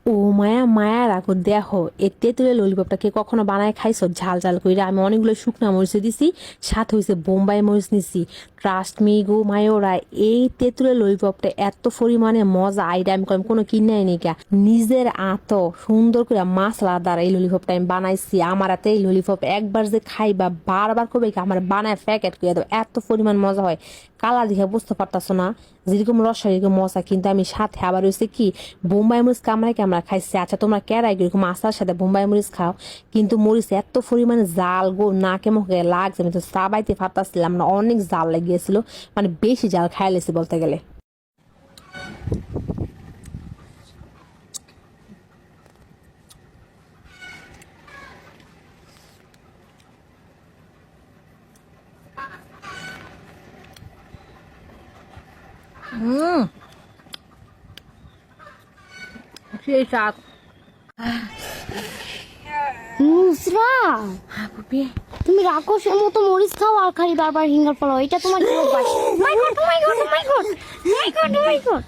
ও মায়া মায়া রাখো দেখো এ তেঁতুলের ললিপপটা কে কখনো বানায় খাইছো ঝাল ঝাল করে আমি অনেকগুলো শুকনা মরিচ দিছি সাথে হয়েছে বোম্বাই মরিচ নিছি ট্রাস্ট মি গো মায়োরা এই তেঁতুলের ললিপপটা এত পরিমাণে মজা আইডা আমি কম কোনো কিনে আনি কা নিজের সুন্দর করে মশলা দ্বারা এই ললিপপটা আমি বানাইছি আমার হাতে এই ললিপপ একবার যে খাইবা বারবার করবে কি আমার বানায় প্যাকেট করে দাও এত পরিমাণ মজা হয় কালা দেখে বুঝতে পারতাছো না যেরকম রস এরকম মজা কিন্তু আমি সাথে আবার হয়েছে কি বোম্বাই মরিচ কামড়াই কামড়া খাইছি আচ্ছা তোমরা কেরাই এরকম আসার সাথে বোম্বাই মরিচ খাও কিন্তু মরিচ এত পরিমাণে জাল গো নাকে মুখে লাগছে আমি তো চাবাইতে পারতাছিলাম না অনেক জাল লেগেছিল মানে বেশি জাল খাই লেছি বলতে গেলে সেই স্বাদ নুসরা, তুমি রাক্ষসের মতো মরিচ খাও আর খালি বারবার হিঙ্গার ফলাও, এটা তোমার কি অভ্যাস? মাই গড, মাই গড, মাই গড, মাই গড, মাই গড।